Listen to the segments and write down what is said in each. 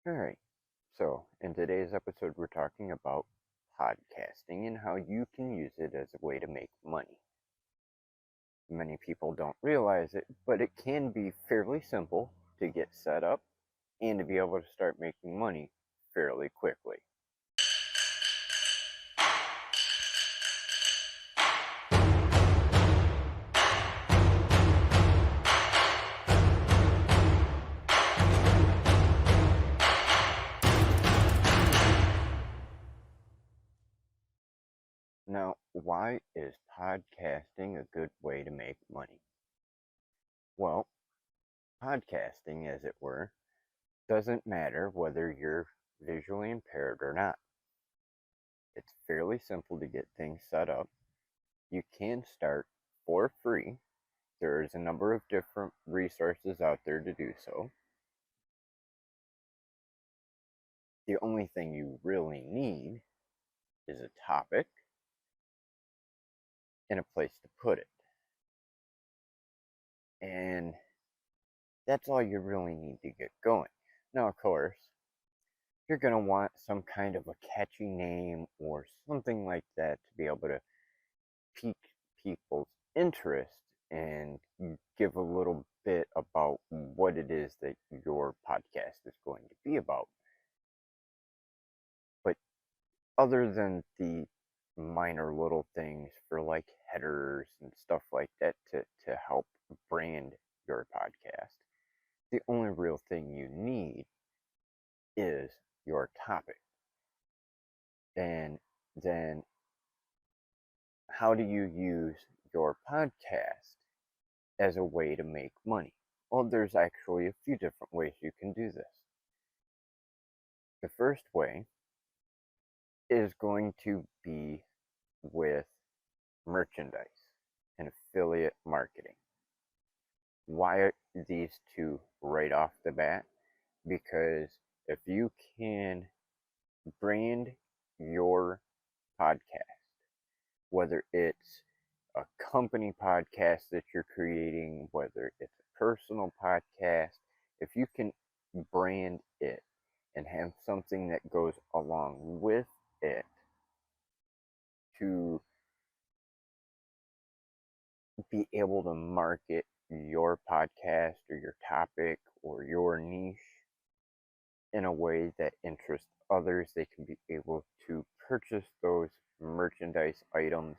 Alright, so in today's episode, we're talking about podcasting and how you can use it as a way to make money. Many people don't realize it, but it can be fairly simple to get set up and to be able to start making money fairly quickly. Now, why is podcasting a good way to make money? Well, podcasting, as it were, doesn't matter whether you're visually impaired or not. It's fairly simple to get things set up. You can start for free. There's a number of different resources out there to do so. The only thing you really need is a topic and a place to put it. And that's all you really need to get going. Now, of course, you're going to want some kind of a catchy name or something like that to be able to pique people's interest and give a little bit about what it is that your podcast is going to be about. But other than the minor little things for like headers and stuff like that to help brand your podcast, the only real thing you need is your topic. And then how do you use your podcast as a way to make money? Well, there's actually a few different ways you can do this. The first way is going to be with merchandise and affiliate marketing. Why are these two right off the bat? Because if you can brand your podcast, whether it's a company podcast that you're creating, whether it's a personal podcast, if you can brand it and have something that goes along with it to be able to market your podcast or your topic or your niche in a way that interests others, they can be able to purchase those merchandise items,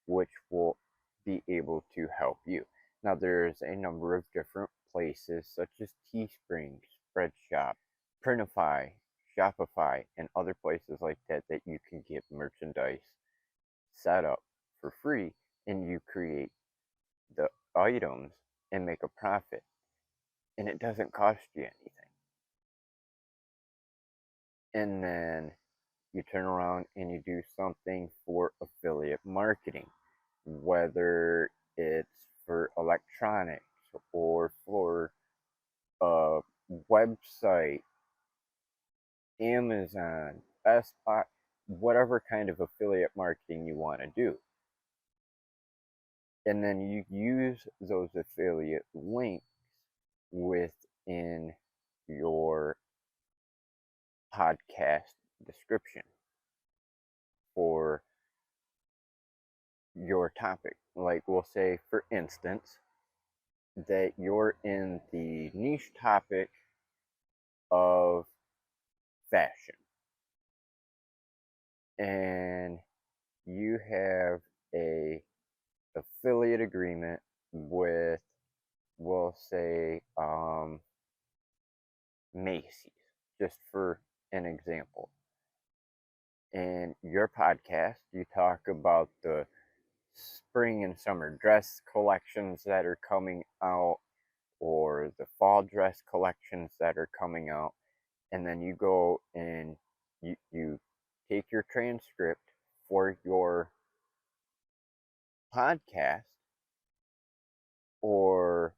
which will be able to help you. Now, there's a number of different places such as Teespring, Spreadshop, Printify, Shopify, and other places like that that you can get merchandise set up for free, and you create the items and make a profit, and it doesn't cost you anything. And then you turn around and you do something for affiliate marketing, whether it's for electronics or for a website, Amazon, Best Buy, whatever kind of affiliate marketing you want to do. And then you use those affiliate links within your podcast description for your topic. Like, we'll say, for instance, that you're in the niche topic of fashion and you have a affiliate agreement with, we'll say, Macy's, just for an example. In your podcast, you talk about the spring and summer dress collections that are coming out, or the fall dress collections that are coming out, and then you go and you take your transcript for your podcast or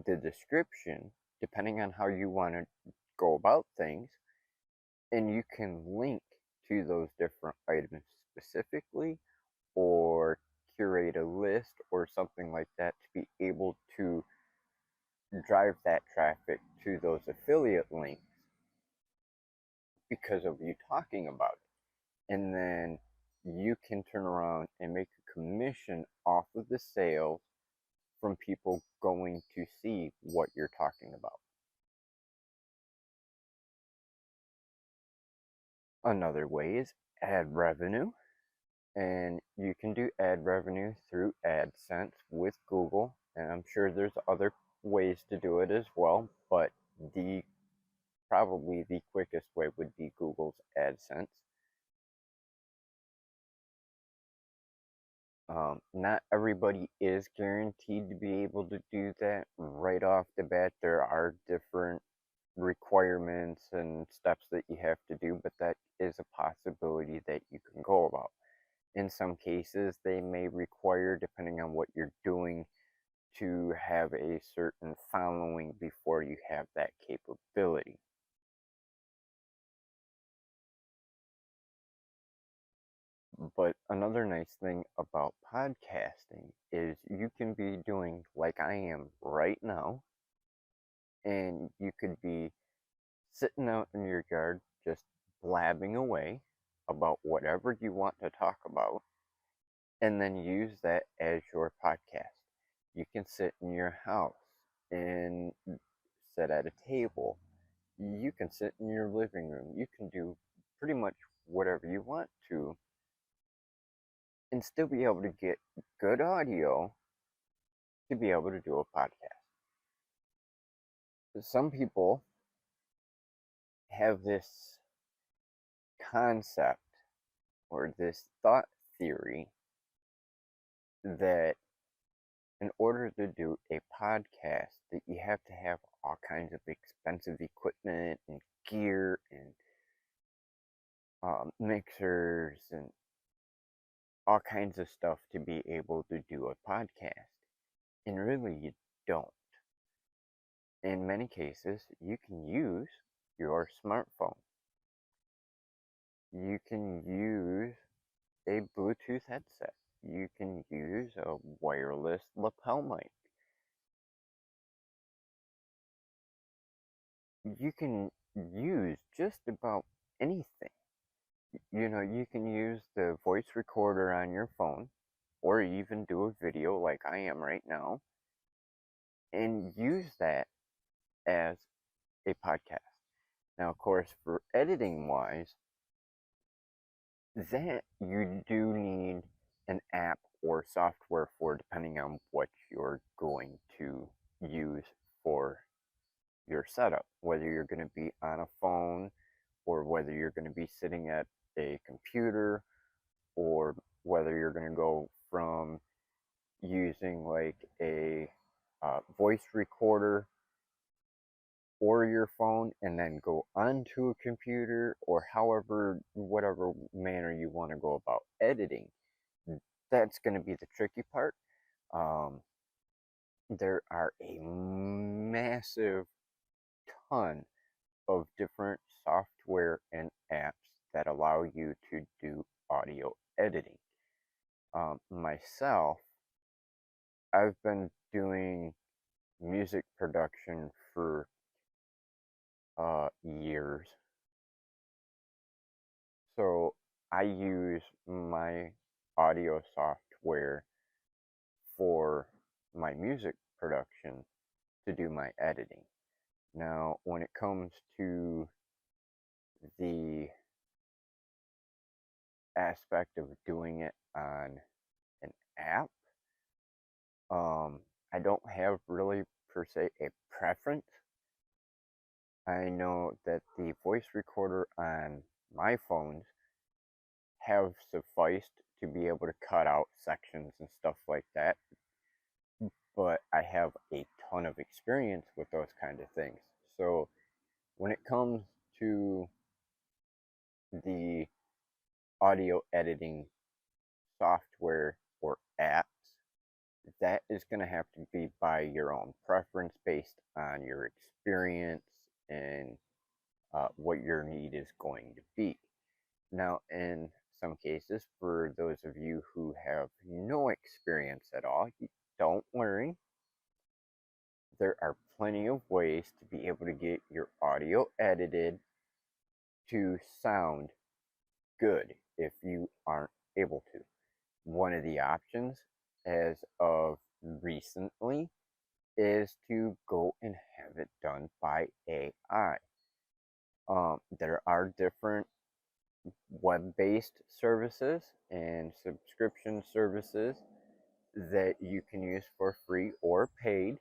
the description, depending on how you want to go about things, and you can link to those different items specifically or curate a list or something like that to be able to drive that traffic to those affiliate links because of you talking about it. And then you can turn around and make a commission off of the sales from people going to see what you're talking about. Another way is ad revenue, and you can do ad revenue through AdSense with Google, and I'm sure there's other ways to do it as well, but the probably the quickest way would be Google's AdSense. Not everybody is guaranteed to be able to do that right off the bat. There are different requirements and steps that you have to do, but that is a possibility that you can go about. In some cases, they may require, depending on what you're doing, to have a certain following before you have that capability. But another nice thing about podcasting is you can be doing like I am right now, and you could be sitting out in your yard just blabbing away about whatever you want to talk about, and then use that as your podcast. You can sit in your house and sit at a table. You can sit in your living room. You can do pretty much whatever you want to and still be able to get good audio to be able to do a podcast. Some people have this concept or this thought theory that in order to do a podcast that you have to have all kinds of expensive equipment and gear and mixers and all kinds of stuff to be able to do a podcast. And really, you don't. In many cases, you can use your smartphone. You can use a Bluetooth headset. You can use a wireless lapel mic. You can use just about anything. You can use the voice recorder on your phone, or even do a video like I am right now, and use that as a podcast. Now, of course, for editing wise, that you do need an app or software for, depending on what you're going to use for your setup, whether you're going to be on a phone or whether you're going to be sitting at a computer or whether you're going to go from using like a voice recorder or your phone and then go onto a computer, or however, whatever manner you want to go about editing. That's going to be the tricky part. There are a massive ton of different software and apps that allow you to do audio editing. Myself, I've been doing music production for years. So I use my audio software for my music production to do my editing. Now, when it comes to the aspect of doing it on an app, I don't have really per se a preference. I know that the voice recorder on my phones have sufficed to be able to cut out sections and stuff like that, but I have a ton of experience with those kind of things. So when it comes to the audio editing software or apps, that is going to have to be by your own preference based on your experience and what your need is going to be. Now, in some cases, for those of you who have no experience at all, don't worry. There are plenty of ways to be able to get your audio edited to sound good if you aren't able to. One of the options, as of recently, is to go and have it done by AI. There are different web-based services and subscription services that you can use for free or paid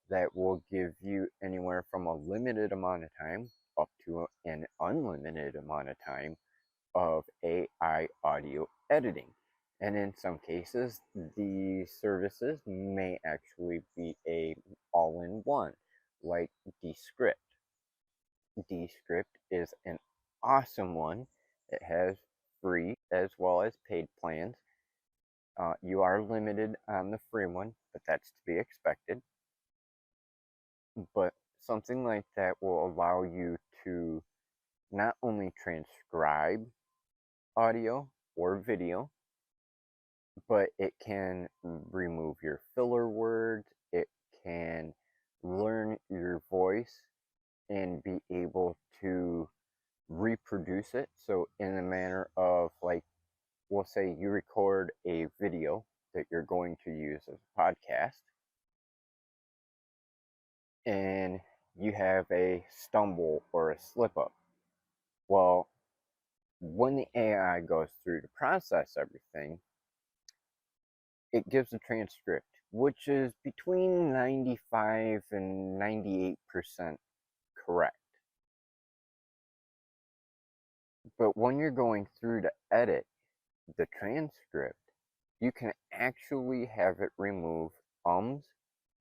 that will give you anywhere from a limited amount of time up to an unlimited amount of time of AI audio editing. And in some cases, these services may actually be a all-in-one, like Descript. Descript is an awesome one. It has free as well as paid plans. You are limited on the free one, but that's to be expected. But something like that will allow you to not only transcribe audio or video, but it can remove your filler words. It can learn your voice and be able to reproduce it. So in a manner of, like, we'll say you record a video that you're going to use as a podcast, and you have a stumble or a slip up. Well, when the AI goes through to process everything, it gives a transcript, which is between 95 and 98% correct. But when you're going through to edit the transcript, you can actually have it remove ums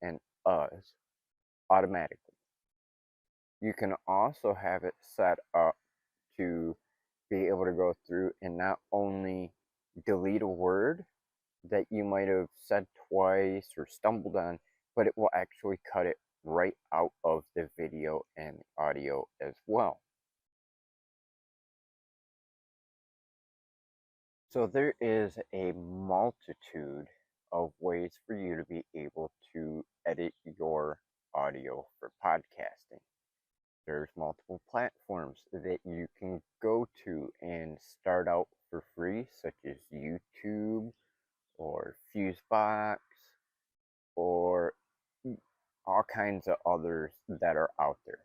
and uhs automatically. You can also have it set up to be able to go through and not only delete a word that you might have said twice or stumbled on, but it will actually cut it right out of the video and audio as well. So there is a multitude of ways for you to be able to edit your audio for podcasting. There's multiple platforms that you can go to and start out for free, such as YouTube or Fusebox or all kinds of others that are out there.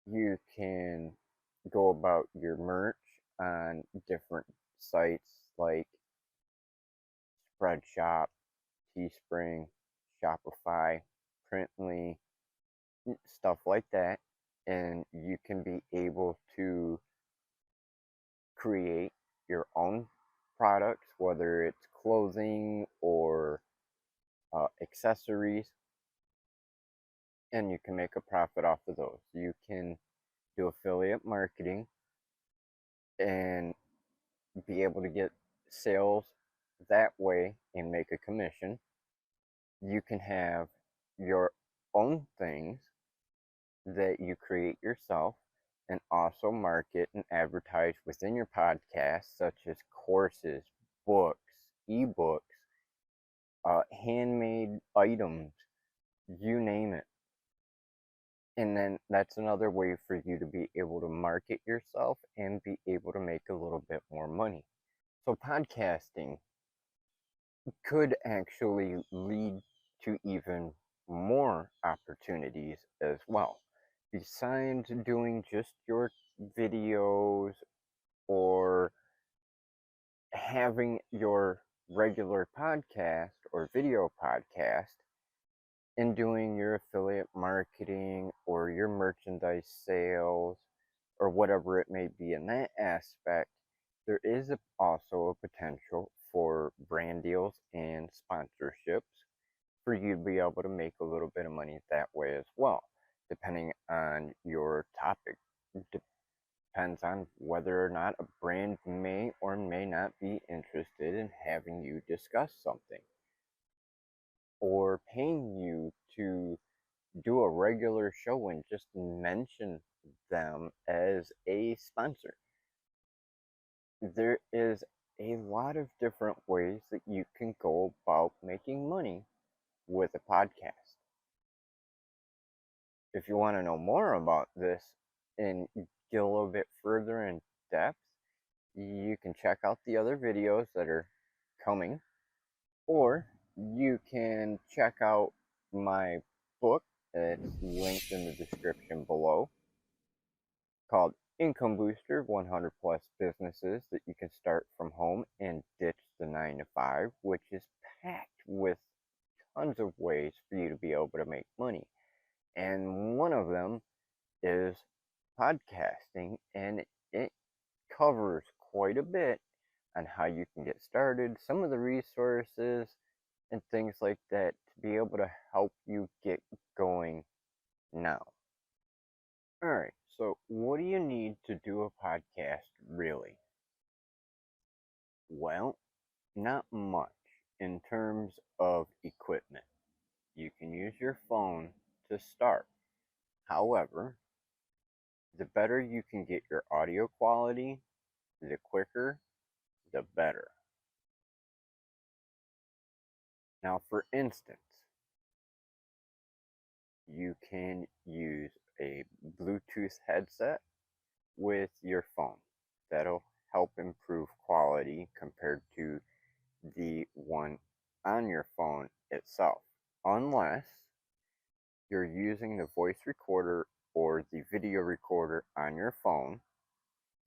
You can go about your merch on different sites like Spreadshop, Teespring, Shopify, Printly, stuff like that. And you can be able to create your own products, whether it's clothing or accessories, and you can make a profit off of those. You can do affiliate marketing and be able to get sales that way and make a commission. You can have your own things that you create yourself and also market and advertise within your podcast, such as courses, books, ebooks, handmade items, you name it. And then that's another way for you to be able to market yourself and be able to make a little bit more money. So podcasting could actually lead to even more opportunities as well. Besides doing just your videos or having your regular podcast or video podcast and doing your affiliate marketing or your merchandise sales or whatever it may be in that aspect, there is also a potential for brand deals and sponsorships for you to be able to make a little bit of money that way as well, depending on your topic. Depends on whether or not a brand may or may not be interested in having you discuss something or paying you to do a regular show and just mention them as a sponsor. There is a lot of different ways that you can go about making money with a podcast. If you want to know more about this and get a little bit further in depth, you can check out the other videos that are coming, or you can check out my book. It's linked in the description below, called Income Booster: 100 Plus Businesses That You Can Start From Home and Ditch the 9 to 5, which is packed with tons of ways for you to be able to make money. And one of them is podcasting, and it covers quite a bit on how you can get started, some of the resources, and things like that to be able to help you get going now. Alright, so what do you need to do a podcast really? Well, not much in terms of equipment. You can use your phone to start. However, the better you can get your audio quality, the quicker, the better. Now, for instance, you can use a Bluetooth headset with your phone. That'll help improve quality compared to the one on your phone itself, unless you're using the voice recorder or the video recorder on your phone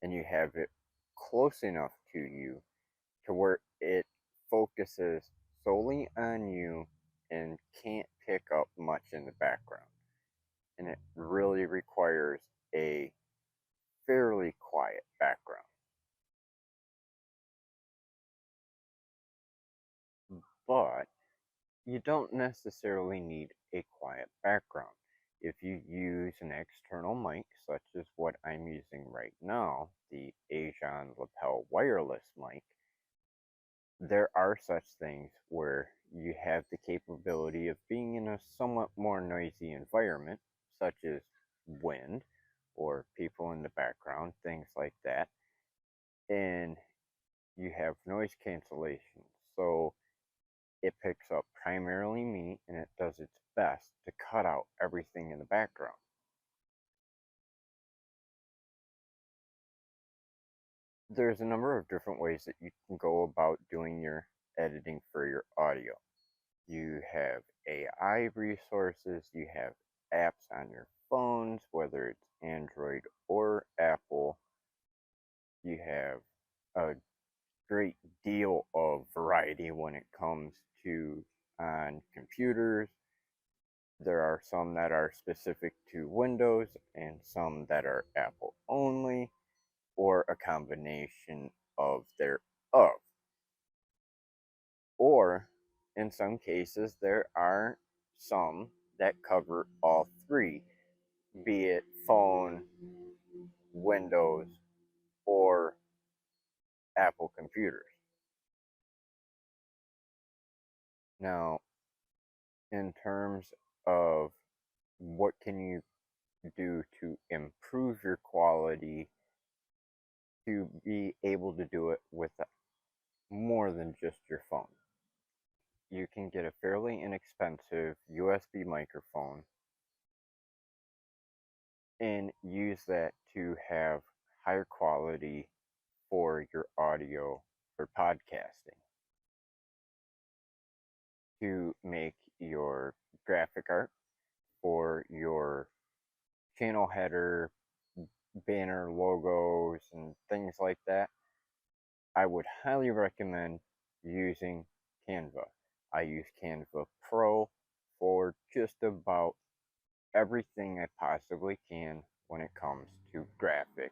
and you have it close enough to you to where it focuses solely on you and can't pick up much in the background. And it really requires a fairly quiet background. But you don't necessarily need a quiet background. If you use an external mic, such as what I'm using right now, the Asian lapel wireless mic, there are such things where you have the capability of being in a somewhat more noisy environment, such as wind or people in the background, things like that, and you have noise cancellation. So it picks up primarily me and it does its best to cut out everything in the background. There's a number of different ways that you can go about doing your editing for your audio. You have AI resources, you have apps on your phones, whether it's Android or Apple. You have a great deal of variety when it comes to on computers. There are some that are specific to Windows and some that are Apple only, or a combination of thereof. Or in some cases, there are some that cover all three, be it phone, Windows, or Apple computers. Now, in terms of what can you do to improve your quality to be able to do it with more than just your phone. You can get a fairly inexpensive USB microphone and use that to have higher quality for your audio for podcasting. To make your graphic art for your channel header, banner logos, and things like that, I would highly recommend using Canva. I use Canva Pro for just about everything I possibly can when it comes to graphic,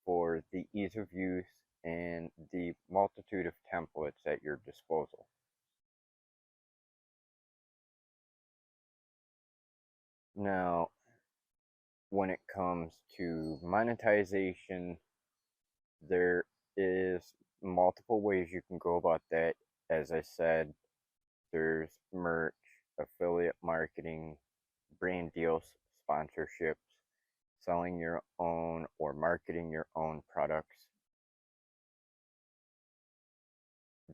for the ease of use and the multitude of templates at your disposal. Now, when it comes to monetization, there is multiple ways you can go about that. As I said, there's merch, affiliate marketing, brand deals, sponsorships, selling your own or marketing your own products.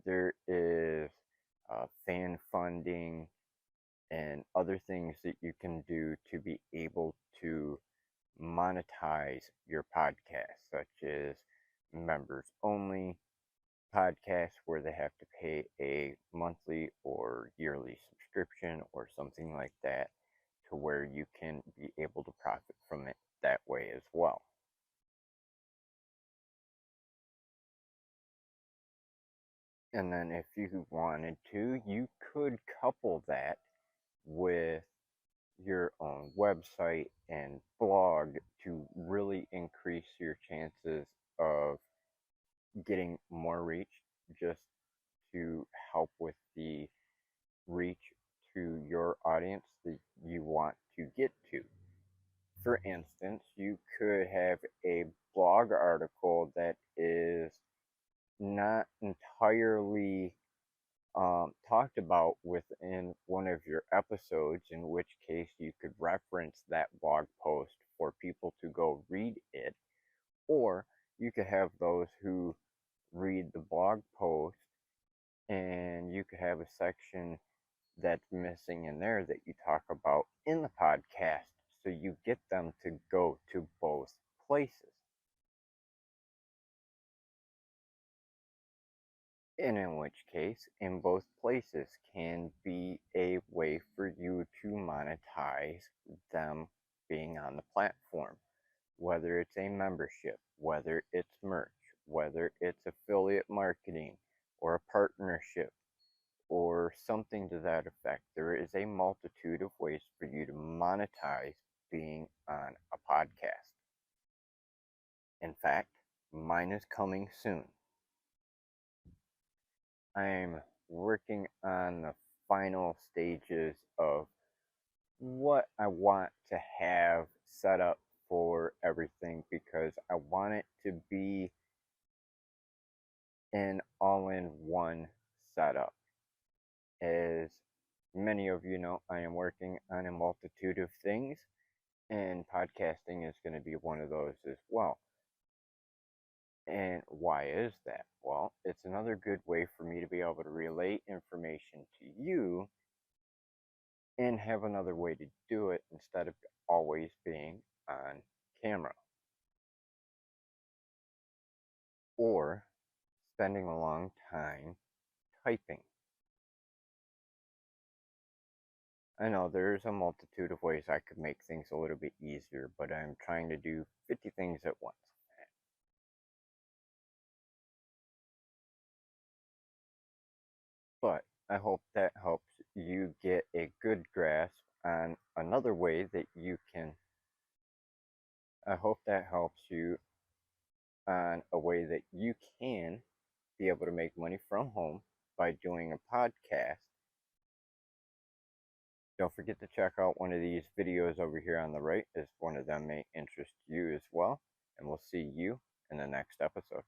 There is fan funding, and other things that you can do to be able to monetize your podcast, such as members only podcasts where they have to pay a monthly or yearly subscription or something like that, to where you can be able to profit from it that way as well. And then if you wanted to, you could couple that with your own website and blog to really increase your chances of getting more reach, just to help with the reach to your audience that you want to get to. For instance, you could have a blog article that is not entirely talked about within one of your episodes, in which case you could reference that blog post for people to go read it, or you could have those who read the blog post and you could have a section that's missing in there that you talk about in the podcast, so you get them to go to both places. And in which case, in both places can be a way for you to monetize them being on the platform, whether it's a membership, whether it's merch, whether it's affiliate marketing or a partnership or something to that effect. There is a multitude of ways for you to monetize being on a podcast. In fact, mine is coming soon. I'm working on the final stages of what I want to have set up for everything, because I want it to be an all-in-one setup. As many of you know, I am working on a multitude of things, and podcasting is going to be one of those as well. And why is that? Well, it's another good way for me to be able to relay information to you and have another way to do it instead of always being on camera or spending a long time typing. I know there's a multitude of ways I could make things a little bit easier, but I'm trying to do 50 things at once. But I hope that helps you get a good grasp on another way that you can. I hope that helps you on a way that you can be able to make money from home by doing a podcast. Don't forget to check out one of these videos over here on the right, as one of them may interest you as well. And we'll see you in the next episode.